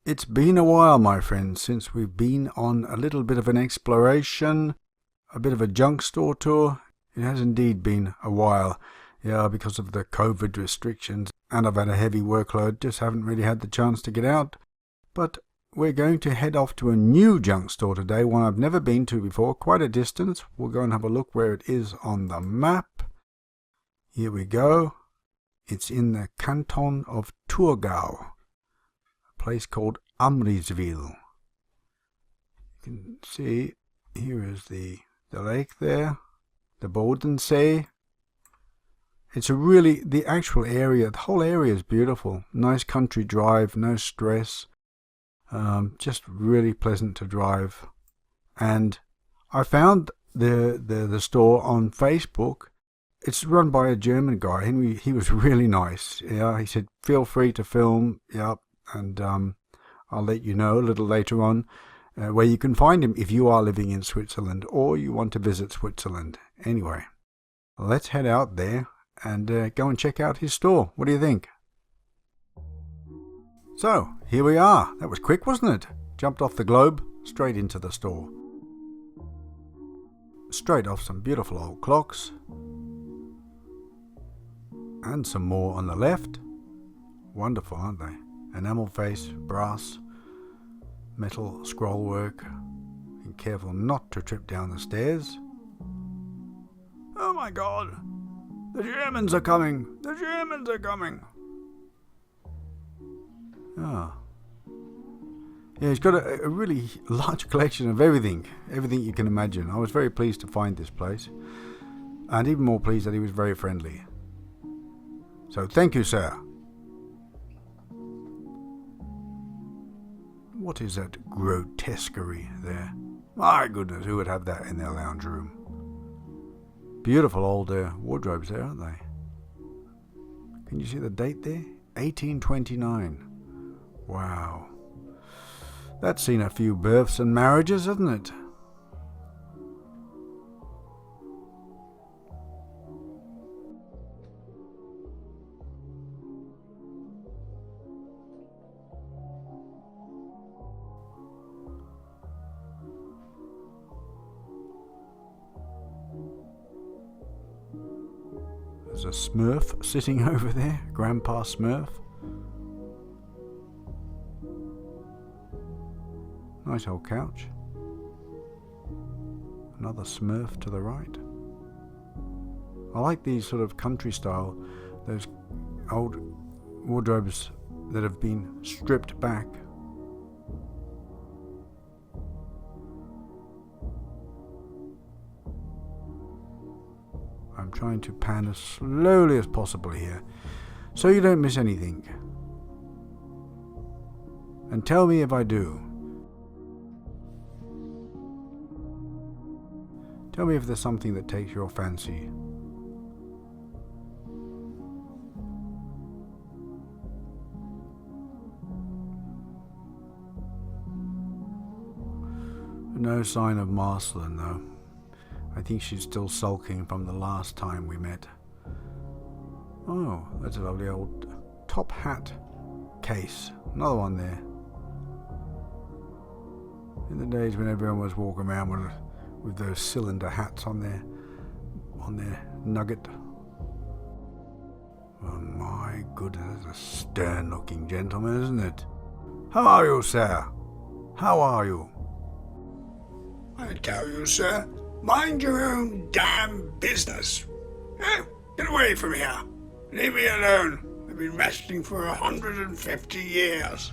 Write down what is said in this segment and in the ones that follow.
It's been a while, my friends, since we've been on a little bit of an exploration, a bit of a junk store tour. It has indeed been a while, yeah, because of the COVID restrictions, and I've had a heavy workload, just haven't really had the chance to get out. But we're going to head off to a new junk store today, one I've never been to before, quite a distance. We'll go and have a look where it is on the map. Here we go. It's in the canton of Thurgau. Place called Amriswil. You can see here is the lake there, the Bodensee. It's the actual area, the whole area is beautiful. Nice country drive, no stress, just really pleasant to drive. And I found the store on Facebook. It's run by a German guy, and he was really nice. Yeah, he said, feel free to film, yeah. And I'll let you know a little later on where you can find him if you are living in Switzerland or you want to visit Switzerland. Anyway, let's head out there and go and check out his store. What do you think? So, here we are. That was quick, wasn't it? Jumped off the globe, straight into the store. Straight off some beautiful old clocks. And some more on the left. Wonderful, aren't they? Enamel face, brass, metal scrollwork. Be careful not to trip down the stairs. Oh my God! The Germans are coming! The Germans are coming! Ah. Yeah, he's got a really large collection of everything you can imagine. I was very pleased to find this place. And even more pleased that he was very friendly. So thank you, sir. What is that grotesquerie there? My goodness, who would have that in their lounge room? Beautiful old wardrobes there, aren't they? Can you see the date there? 1829. Wow. That's seen a few births and marriages, hasn't it? There's a Smurf sitting over there, Grandpa Smurf. Nice old couch. Another Smurf to the right. I like these sort of country style, those old wardrobes that have been stripped back. I'm trying to pan as slowly as possible here, so you don't miss anything. And tell me if I do. Tell me if there's something that takes your fancy. No sign of Marceline, though. I think she's still sulking from the last time we met. Oh, that's a lovely old top hat case. Another one there. In the days when everyone was walking around with those cylinder hats on their nugget. Oh my goodness, a stern-looking gentleman, isn't it? How are you, sir? How are you? I tell you, sir, mind your own damn business. Get away from here. Leave me alone. I've been resting for 150 years.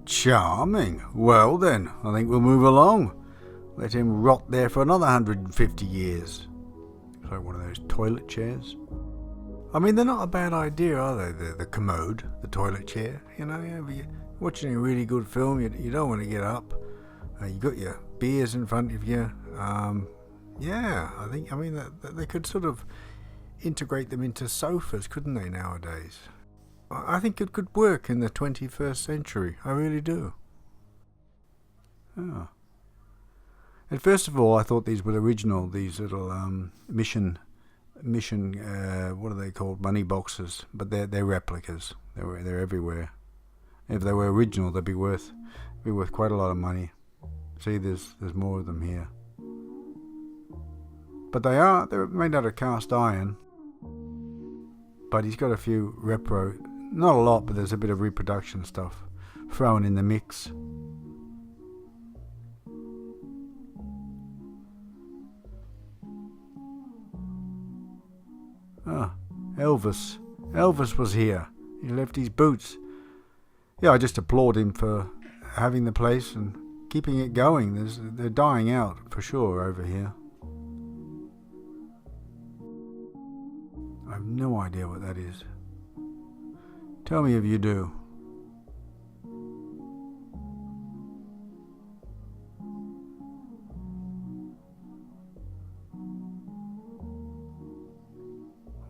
Charming. Well then, I think we'll move along. Let him rot there for another 150 years. Looks like one of those toilet chairs. I mean, they're not a bad idea, are they? The commode, the toilet chair. You know, you're watching a really good film, you don't want to get up. You got your beers in front of you. Yeah, I mean, that they could sort of integrate them into sofas, couldn't they, nowadays? I think it could work in the 21st century. I really do. Oh. And first of all, I thought these were original, these little mission, what are they called? Money boxes. But they're replicas. They're everywhere. If they were original, they'd be worth quite a lot of money. See, there's more of them here. But they're made out of cast iron. But he's got a few repro, not a lot, but there's a bit of reproduction stuff thrown in the mix. Ah, Elvis. Elvis was here. He left his boots. Yeah, I just applaud him for having the place and keeping it going. They're dying out for sure over here. I have no idea what that is. Tell me if you do.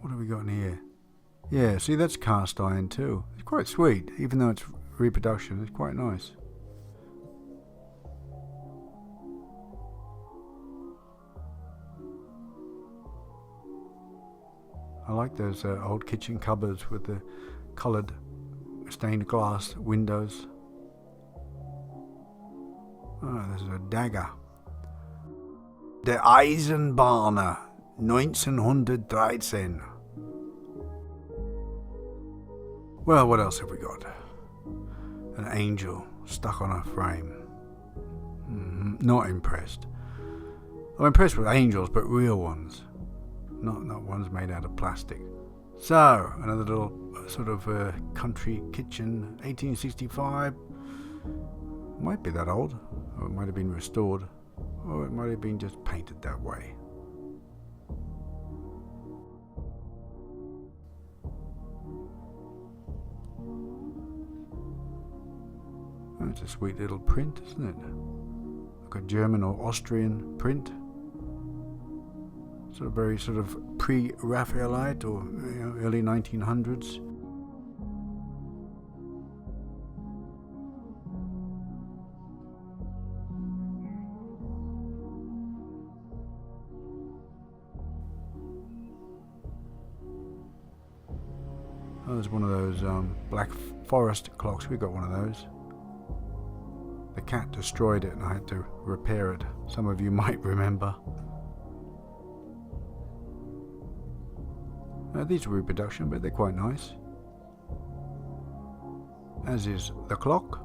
What have we got in here? Yeah, see, that's cast iron too. It's quite sweet, even though it's reproduction. It's quite nice. I like those old kitchen cupboards with the coloured stained glass windows. Oh, there's a dagger. Der Eisenbahner, 1913. Well, what else have we got? An angel stuck on a frame. Not impressed. I'm impressed with angels, but real ones. Not ones made out of plastic. So, another little sort of country kitchen, 1865. Might be that old, or it might have been restored, or it might have been just painted that way. That's a sweet little print, isn't it? Like a German or Austrian print. Sort of very sort of pre-Raphaelite or early 1900s. Oh, there's one of those Black Forest clocks. We got one of those. The cat destroyed it and I had to repair it. Some of you might remember. These are reproduction, but they're quite nice. As is the clock.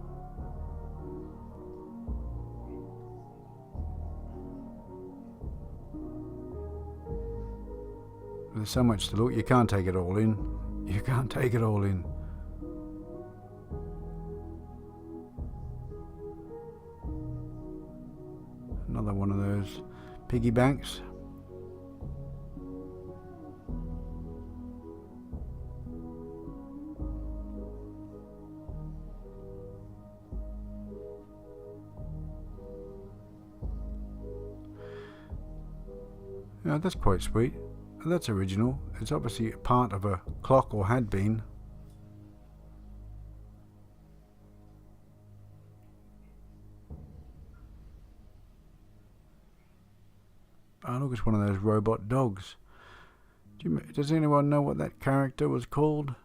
There's so much to look, you can't take it all in. You can't take it all in. Another one of those piggy banks. Yeah, that's quite sweet. That's original. It's obviously part of a clock, or had been. Oh, look, it's one of those robot dogs. Does anyone know what that character was called?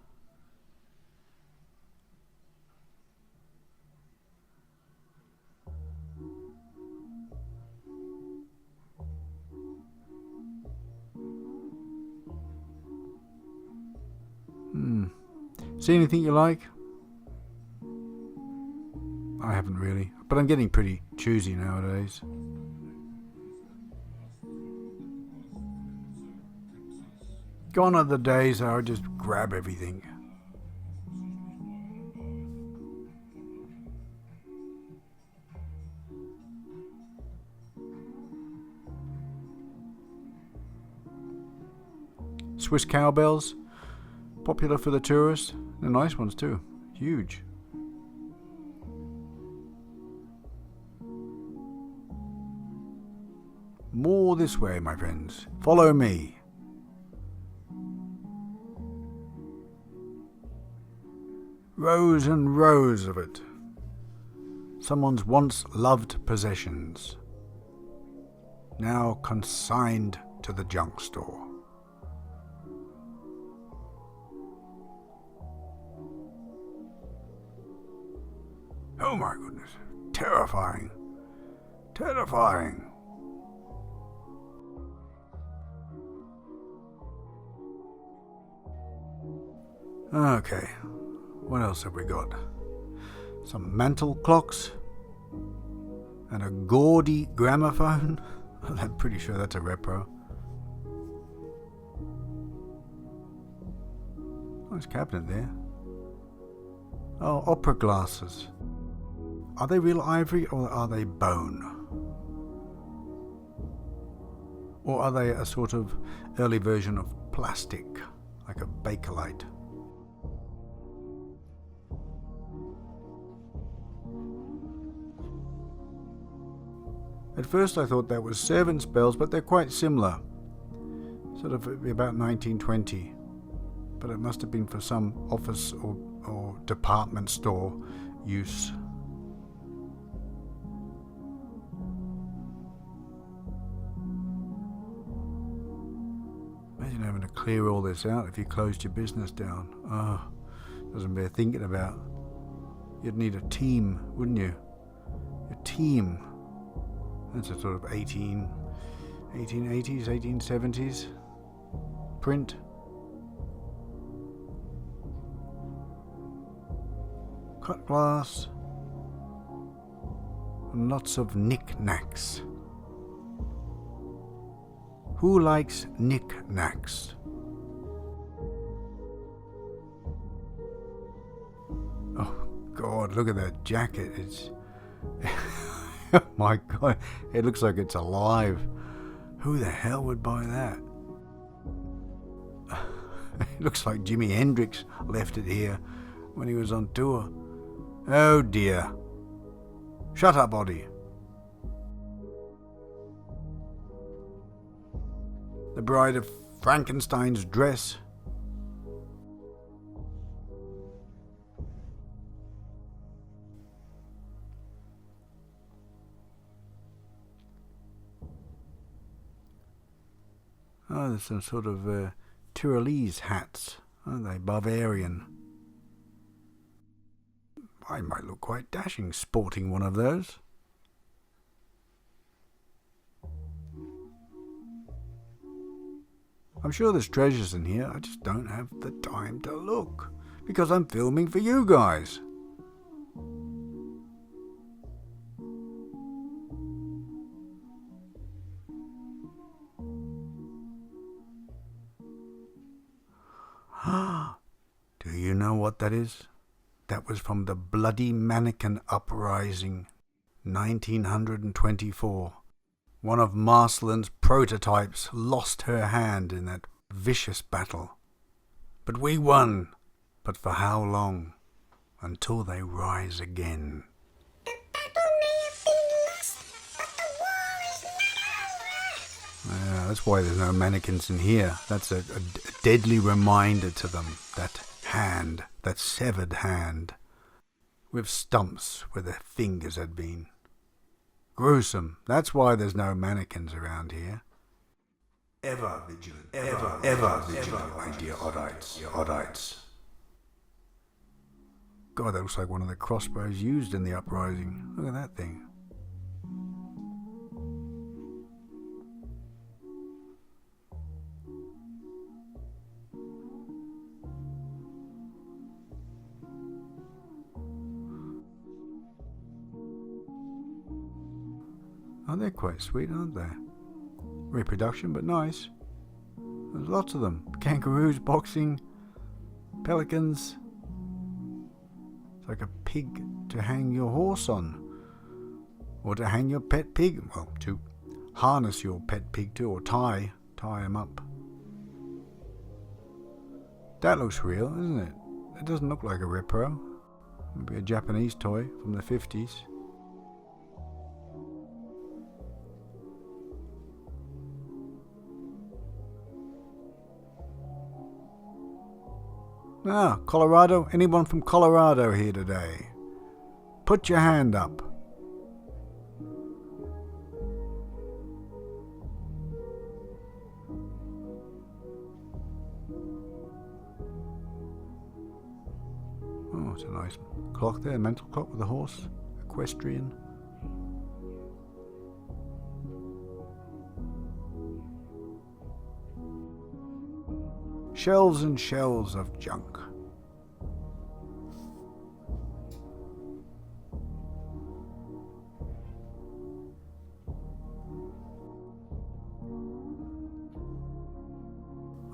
See anything you like? I haven't really, but I'm getting pretty choosy nowadays. Gone are the days I would just grab everything. Swiss cowbells, popular for the tourists. They're nice ones too, huge. More this way, my friends. Follow me. Rows and rows of it. Someone's once loved possessions, now consigned to the junk store. Oh my goodness. Terrifying. Terrifying. Okay, what else have we got? Some mantel clocks and a gaudy gramophone. I'm pretty sure that's a repro. Nice cabinet there. Oh, opera glasses. Are they real ivory or are they bone? Or are they a sort of early version of plastic, like a Bakelite? At first I thought that was servants' bells, but they're quite similar. Sort of about 1920. But it must have been for some office or department store use. Imagine having to clear all this out if you closed your business down. Oh, doesn't bear thinking about. You'd need a team, wouldn't you? A team. That's a sort of 1880s, 1870s print. Cut glass. And lots of knick-knacks. Who likes knick-knacks? Oh God, look at that jacket. It's... Oh my God, it looks like it's alive. Who the hell would buy that? It looks like Jimi Hendrix left it here when he was on tour. Oh dear. Shut up, Oddie. The Bride of Frankenstein's dress. Oh, there's some sort of Tyrolese hats, aren't they? Bavarian. I might look quite dashing sporting one of those. I'm sure there's treasures in here, I just don't have the time to look. Because I'm filming for you guys. Do you know what that is? That was from the Bloody Mannequin Uprising, 1924. One of Marsland's prototypes lost her hand in that vicious battle. But we won. But for how long? Until they rise again. The battle may have been lost, but the war is not over. Yeah, that's why there's no mannequins in here. That's a deadly reminder to them. That hand, that severed hand, with stumps where their fingers had been. Gruesome. That's why there's no mannequins around here. Ever vigilant. Ever vigilant, my dear Oddites. God, that looks like one of the crossbows used in the uprising. Look at that thing. Oh, they're quite sweet, aren't they? Reproduction, but nice. There's lots of them. Kangaroos, boxing, pelicans. It's like a pig to hang your horse on. Or to hang your pet pig. Well, to harness your pet pig to, or tie him up. That looks real, isn't it? It doesn't look like a repro. Maybe a Japanese toy from the 50s. Ah, Colorado? Anyone from Colorado here today? Put your hand up. Oh, it's a nice clock there, a mental clock with a horse, equestrian. Shelves and shelves of junk.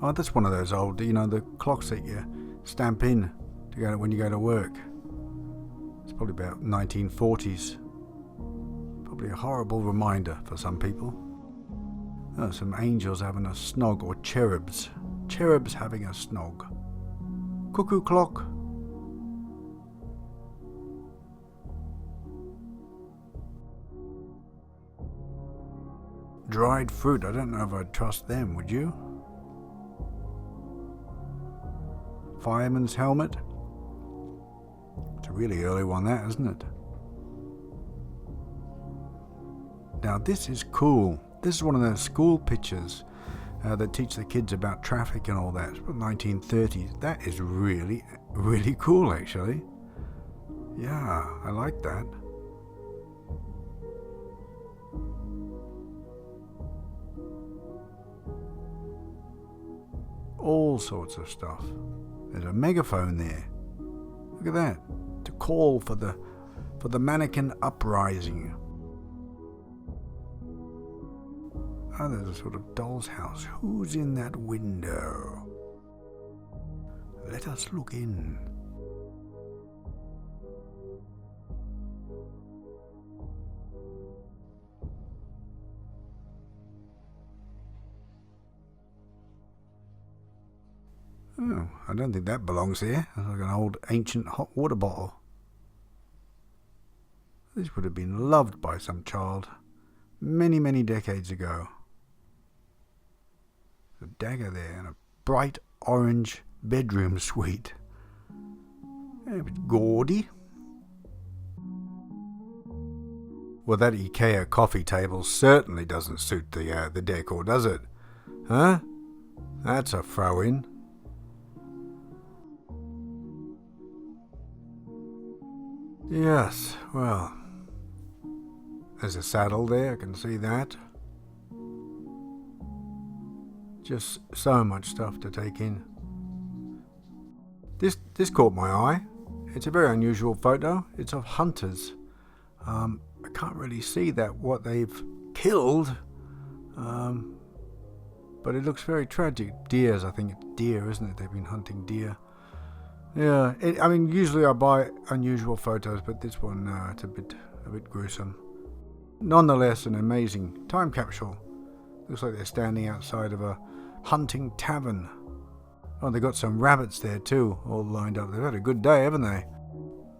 Oh, that's one of those old, the clocks that you stamp in to go when you go to work. It's probably about 1940s. Probably a horrible reminder for some people. Oh, some angels having a snog, or cherubs. Cherubs having a snog. Cuckoo clock. Dried fruit. I don't know if I'd trust them, would you? Fireman's helmet. It's a really early one, that, isn't it? Now this is cool. This is one of those school pictures that teach the kids about traffic and all that. It's from the 1930s. That is really, really cool, actually. Yeah, I like that. All sorts of stuff. There's a megaphone there. Look at that. To call for the mannequin uprising. Oh, there's a sort of doll's house. Who's in that window? Let us look in. Oh, I don't think that belongs here. It's like an old ancient hot water bottle. This would have been loved by some child many, many decades ago. A dagger there and a bright orange bedroom suite. A bit gaudy. Well, that IKEA coffee table certainly doesn't suit the decor, does it? Huh? That's a throw-in. Yes, well, there's a saddle there, I can see that. Just so much stuff to take in. This caught my eye. It's a very unusual photo. It's of hunters. I can't really see what they've killed, but it looks very tragic. Deers, I think it's deer, isn't it? They've been hunting deer. Yeah, usually I buy unusual photos, but this one, it's a bit gruesome. Nonetheless, an amazing time capsule. Looks like they're standing outside of a hunting tavern. Oh, they got some rabbits there too, all lined up. They've had a good day, haven't they?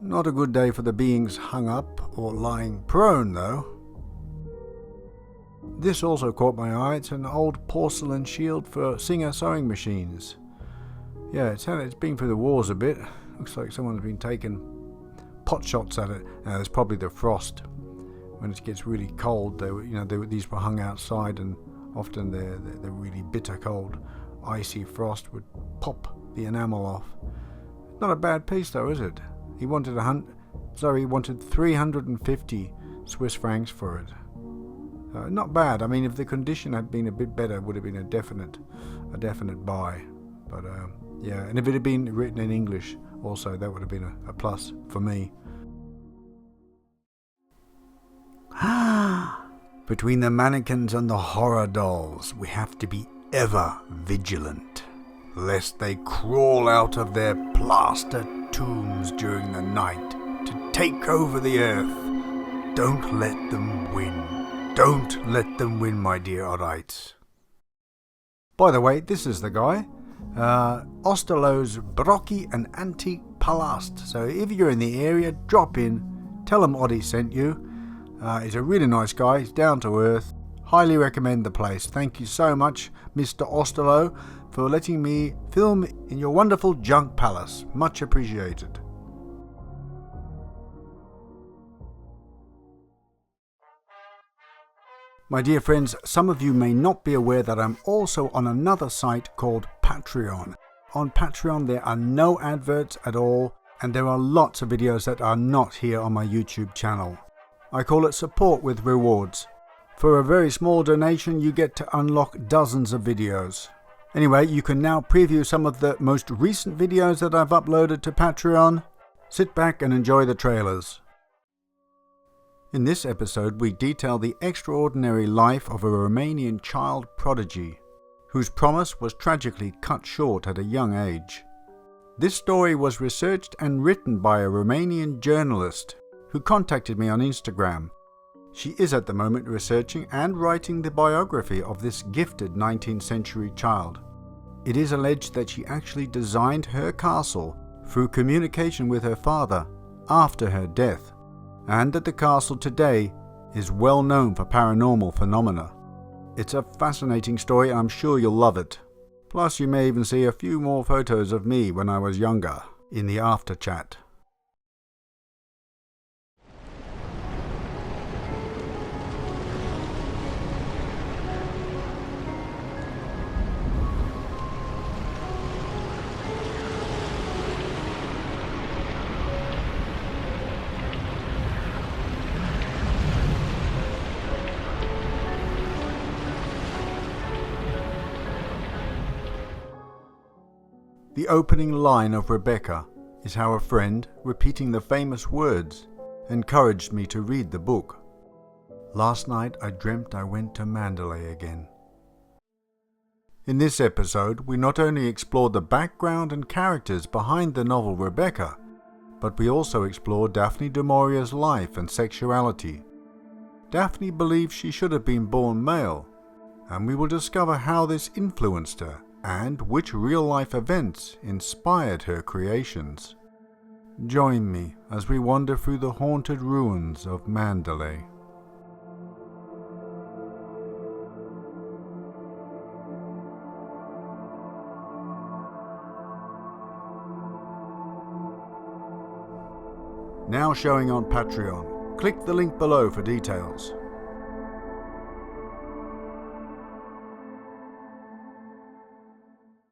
Not a good day for the beings hung up or lying prone, though. This also caught my eye. It's an old porcelain shield for Singer sewing machines. Yeah, it's been through the wars a bit. Looks like someone's been taking pot shots at it. Now, there's probably the frost. When it gets really cold, these were hung outside, and often they're really bitter cold. Icy frost would pop the enamel off. Not a bad piece, though, is it? He wanted 350 Swiss francs for it. Not bad. I mean, if the condition had been a bit better, it would have been a definite buy. But yeah, and if it had been written in English also, that would have been a plus for me. Between the mannequins and the horror dolls, we have to be ever vigilant, lest they crawl out of their plaster tombs during the night to take over the earth. Don't let them win. Don't let them win, my dear Oddites. By the way, this is the guy. Osterlo's Brockie and Antique Palast. So if you're in the area, drop in, tell him Oddie sent you. He's a really nice guy, he's down to earth. Highly recommend the place. Thank you so much, Mr. Osterlo, for letting me film in your wonderful junk palace. Much appreciated. My dear friends, some of you may not be aware that I'm also on another site called Patreon. On Patreon there are no adverts at all. And there are lots of videos that are not here on my YouTube channel. I call it support with rewards. For a very small donation you get to unlock dozens of videos. Anyway, you can now preview some of the most recent videos that I've uploaded to Patreon. Sit back and enjoy the trailers. In this episode we detail the extraordinary life of a Romanian child prodigy, whose promise was tragically cut short at a young age. This story was researched and written by a Romanian journalist who contacted me on Instagram. She is at the moment researching and writing the biography of this gifted 19th century child. It is alleged that she actually designed her castle through communication with her father after her death, and that the castle today is well known for paranormal phenomena. It's a fascinating story and I'm sure you'll love it. Plus you may even see a few more photos of me when I was younger in the after chat. The opening line of Rebecca is how a friend, repeating the famous words, encouraged me to read the book. Last night I dreamt I went to Mandalay again. In this episode we not only explore the background and characters behind the novel Rebecca, but we also explore Daphne du Maurier's life and sexuality. Daphne believes she should have been born male, and we will discover how this influenced her and which real-life events inspired her creations. Join me as we wander through the haunted ruins of Mandalay. Now showing on Patreon. Click the link below for details.